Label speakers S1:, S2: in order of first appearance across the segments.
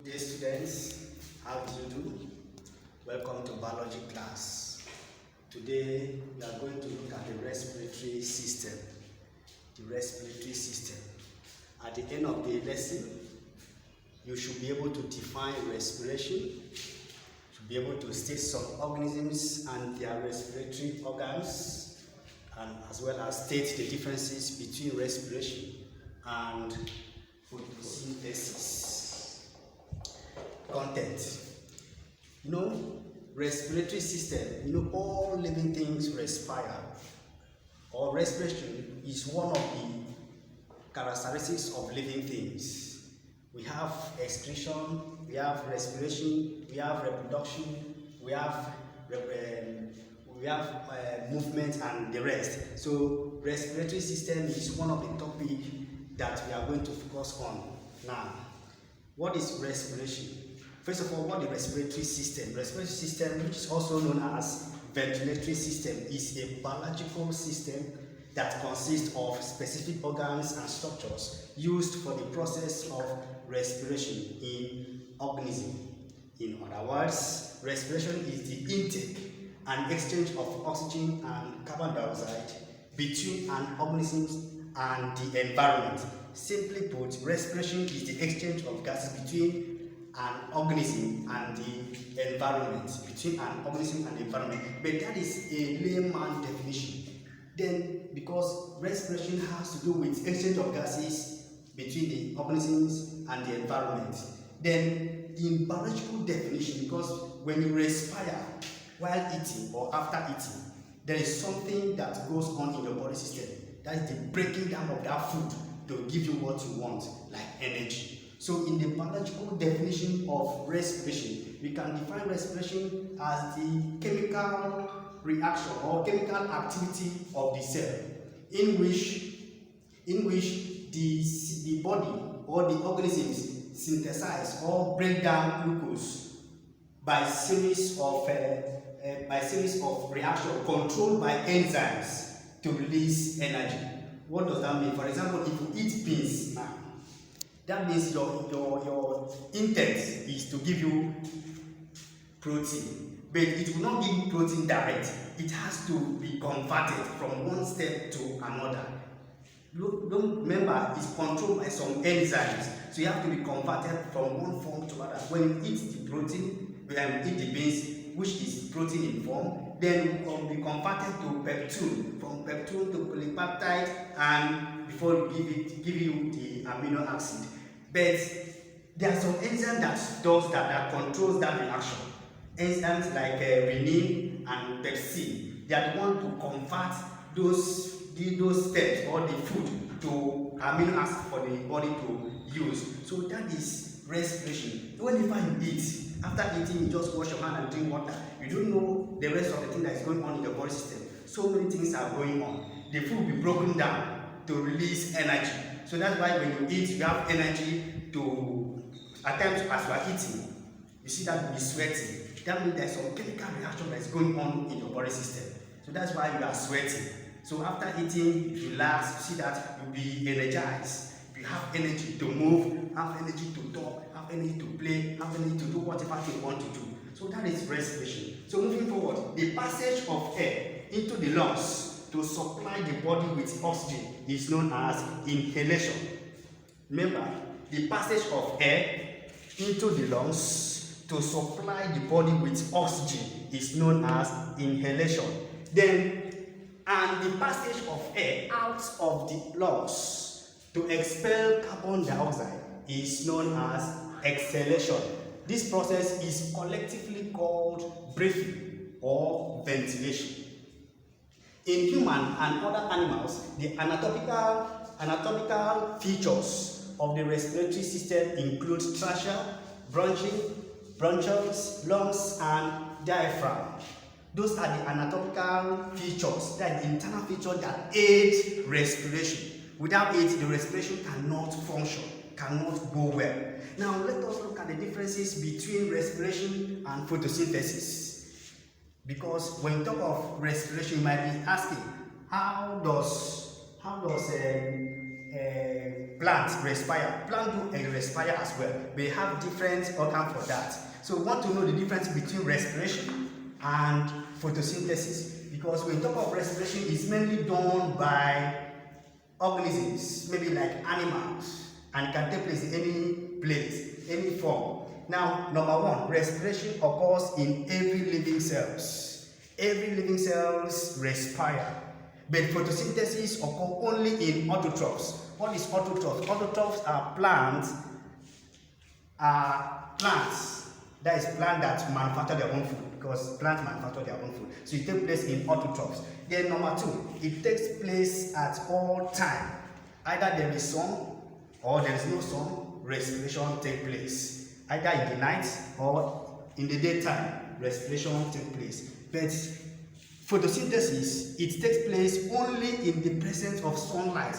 S1: Dear students, how do you do? Welcome to biology class. Today we are going to look at the respiratory system. The respiratory system. At the end of the lesson, you should be able to define respiration. You should be able to state some organisms and their respiratory organs, and as well as state the differences between respiration and photosynthesis. Content. Respiratory system, all living things respire, or respiration is one of the characteristics of living things. We have excretion, we have respiration, we have reproduction, we have movement and the rest. So respiratory system is one of the topics that we are going to focus on now. What is respiration? First of all, what is the respiratory system? Respiratory system, which is also known as ventilatory system, is a biological system that consists of specific organs and structures used for the process of respiration in organisms. In other words, respiration is the intake and exchange of oxygen and carbon dioxide between an organism and the environment. Simply put, respiration is the exchange of gases between an organism and the environment, but that is a layman definition. Then, because respiration has to do with exchange of gases between the organisms and the environment, then in biological definition, because when you respire while eating or after eating, there is something that goes on in your body system. That is the breaking down of that food to give you what you want, like energy. So in the biological definition of respiration, we can define respiration as the chemical reaction or chemical activity of the cell in which the body or the organisms synthesize or break down glucose by series of reactions controlled by enzymes to release energy. What does that mean? For example, if you eat beans now, that means your intent is to give you protein, but it will not give you protein direct. It has to be converted from one step to another. Remember, it's controlled by some enzymes, so you have to be converted from one form to another. When you eat the protein, eat the beans, which is protein in form, then it will be converted to peptone, from peptone to polypeptide, and before give you the amino acid. But there are some enzymes that does that controls that reaction. Enzymes like renin and pepsin, they are the ones to convert those steps or the food to amino acid for the body to use. So that is respiration. Whenever you eat, after eating, you just wash your hand and drink water. You don't know the rest of the thing that is going on in your body system. So many things are going on. The food will be broken down to release energy. So that's why when you eat, you have energy to, at times as you are eating, you see that you'll be sweating. That means there's some chemical reaction that's going on in your body system. So that's why you are sweating. So after eating, you relax, you see that you'll be energized. You have energy to move, have energy to talk, have energy to play, have energy to do whatever you want to do. So that is respiration. So moving forward, the passage of air into the lungs to supply the body with oxygen is known as inhalation. Remember, the passage of air into the lungs to supply the body with oxygen is known as inhalation. And the passage of air out of the lungs to expel carbon dioxide is known as exhalation. This process is collectively called breathing or ventilation. In human and other animals, the anatomical features of the respiratory system include trachea, bronchioles, lungs, and diaphragm. Those are the anatomical features, that the internal features that aid respiration. Without it, the respiration cannot function, cannot go well. Now, let us look at the differences between respiration and photosynthesis. Because when you talk of respiration, you might be asking, how does plant respire. Plant do a respire as well. They have different organs for that. So we want to know the difference between respiration and photosynthesis, because when we talk of respiration, it's mainly done by organisms, maybe like animals, and it can take place in any place, any form. Now, number one, respiration occurs in every living cells. Every living cells respire. But photosynthesis occurs only in autotrophs. What is autotrophs? Autotrophs are plants. That is plants that manufacture their own food, because plants manufacture their own food. So it takes place in autotrophs. Then number two, it takes place at all time. Either there is sun or there is no sun, respiration takes place. Either in the night or in the daytime, respiration takes place. But photosynthesis, it takes place only in the presence of sunlight.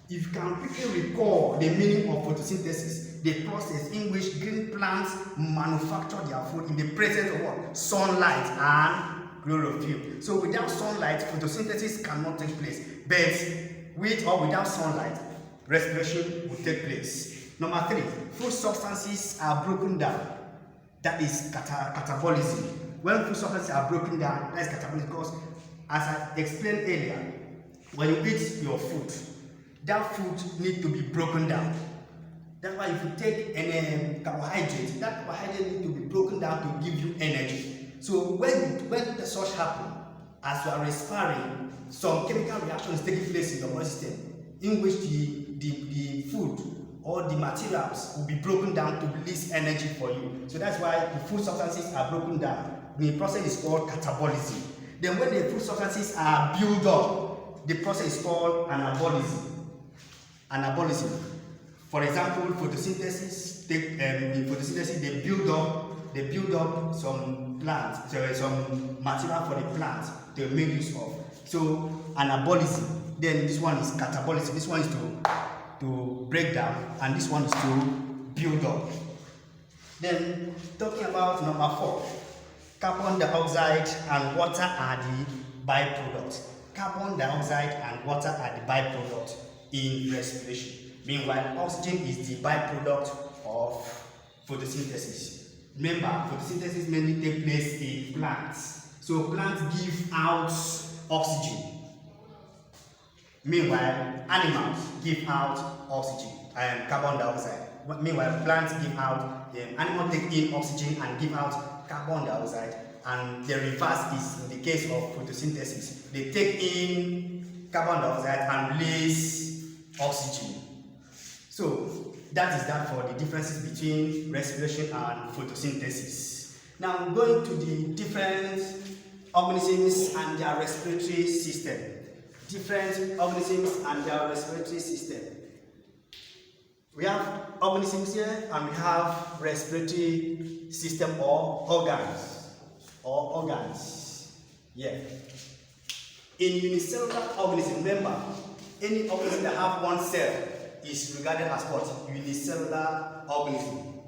S1: If you can quickly recall the meaning of photosynthesis, the process in which green plants manufacture their food in the presence of what? Sunlight and chlorophyll. So without sunlight, photosynthesis cannot take place. But with or without sunlight, respiration will take place. Number three, food substances are broken down. That is catabolism. When food substances are broken down, that is catabolism, because as I explained earlier, when you eat your food, that food needs to be broken down. That's why if you take a carbohydrate, that carbohydrate needs to be broken down to give you energy. So when such happens, as you are respiring, some chemical reaction is taking place in your body system, in which the food or the materials will be broken down to release energy for you. So that's why the food substances are broken down. The process is called catabolism. Then when the food substances are built up, the process is called anabolism. For example, photosynthesis. In photosynthesis, they build up some plants, some material for the plant to make use of. So anabolism. Then this one is catabolism. This one is to break down, and this one is to build up. Then talking about number four, carbon dioxide and water are the byproducts. Carbon dioxide and water are the byproduct in respiration. Meanwhile, oxygen is the byproduct of photosynthesis. Remember, photosynthesis mainly takes place in plants. So plants give out oxygen. Meanwhile, animals give out oxygen and carbon dioxide. Meanwhile, plants give out, animals take in oxygen and give out carbon dioxide. And the reverse is in the case of photosynthesis. They take in carbon dioxide and release oxygen. So that is that for the differences between respiration and photosynthesis. Now I'm going to the different organisms and their respiratory system. Different organisms and their respiratory system. We have organisms here and we have respiratory system or organs. Yeah. In unicellular organism, remember, any organism that have one cell is regarded as what? Unicellular organism.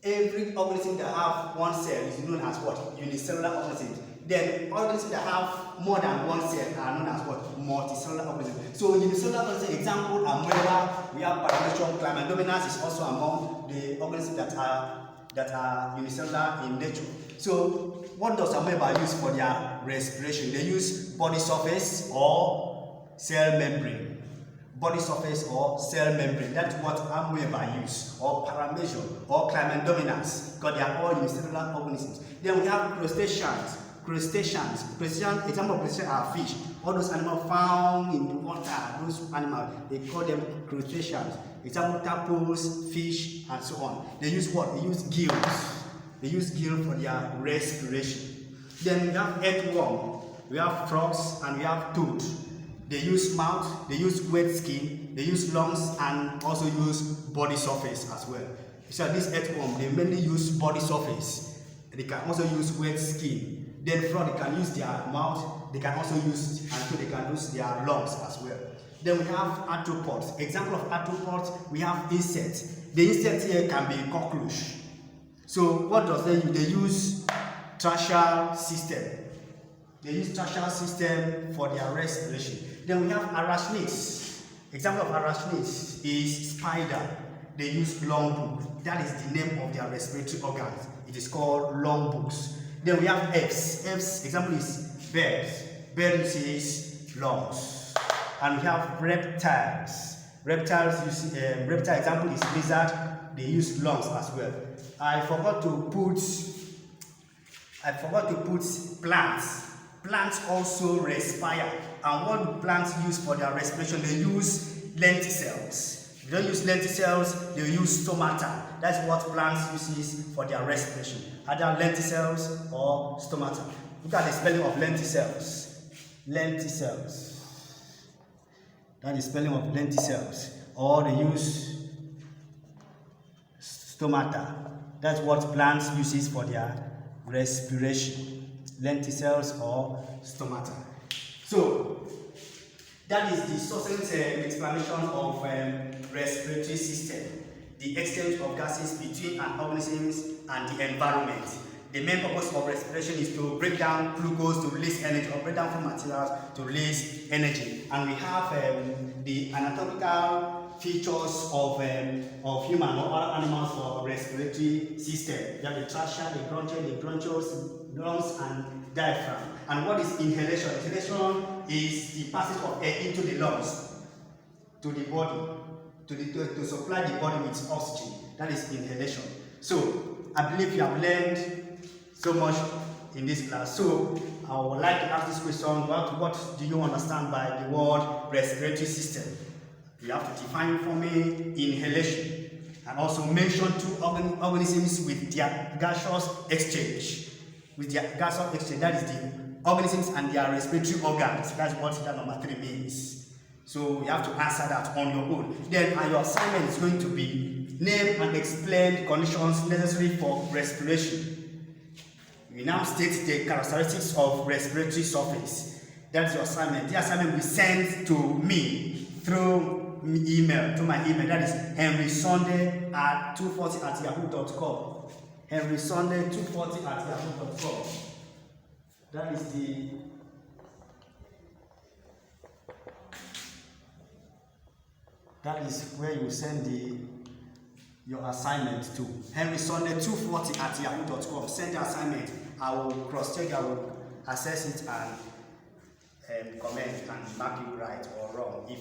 S1: Every organism that have one cell is known as what? Unicellular organism. Then organisms that have more than one cell are known as what? Multicellular organisms. So unicellular organism, example, amoeba, we have Paramecium, Chlamydomonas is also among the organisms that are unicellular in nature. So what does amoeba use for their respiration? They use body surface or cell membrane. Body surface or cell membrane. That's what amoeba use, or Paramecium, or Chlamydomonas, because they are all unicellular organisms. Then we have crustaceans. Crustaceans, example of crustaceans are fish. All those animals found in the water, those animals, they call them crustaceans. Example, tadpoles, fish, and so on. They use what? They use gills. They use gills for their respiration. Then we have earthworm, we have frogs, and we have toad. They use mouth, they use wet skin, they use lungs, and also use body surface as well. So this earthworm, they mainly use body surface. They can also use wet skin. Then frog, they can use their mouth, they can also use, and so they can use their lungs as well. Then we have arthropods. Example of arthropods, we have insects. The insect here can be cockroach. So what does they use? They use trachea system. They use trachea system for their respiration. Then we have arachnids. Example of arachnids is spider. They use long book. That is the name of their respiratory organs. It is called long books. Then we have F's. F's example is birds. Bird uses lungs. And we have reptiles. Reptile example is lizard. They use lungs as well. I forgot to put plants. Plants also respire. And what do plants use for their respiration? They use lenticels. If they don't use lenticels, they use stomata. That's what plants uses for their respiration. Either lenticels or stomata. Look at the spelling of lenticels. Lenticels. That is spelling of lenticels. Or they use stomata. That's what plants uses for their respiration. Lenticels or stomata. So that is the succinct explanation of respiratory system, the exchange of gases between an organism and the environment. The main purpose of respiration is to break down glucose to release energy, or break down food materials to release energy. And we have the anatomical features of human or other animals for respiratory system. You have the trachea, the bronchi, the bronchioles, lungs, and diaphragm. And what is inhalation? Inhalation is the passage of air into the lungs to the body, to supply the body with oxygen. That is inhalation. So I believe you have learned so much in this class. So I would like to ask this question: what do you understand by the word respiratory system? You have to define for me inhalation, and also mention two organisms with their gaseous exchange. With their gaseous exchange, that is the organisms and their respiratory organs. That's what that number 3 means. So you have to answer that on your own. Then your assignment is going to be name and explain the conditions necessary for respiration. You now state the characteristics of respiratory surface. That's your assignment. The assignment will be sent to me through email, to my email. That is henrysunday@240@yahoo.com. henrysunday240@yahoo.com. That is where you send your assignment to. henrysunday240@yahoo.com. Send the assignment. I will cross-check, I will assess it and comment and mark it right or wrong if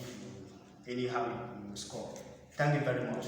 S1: anyhow you score. Thank you very much.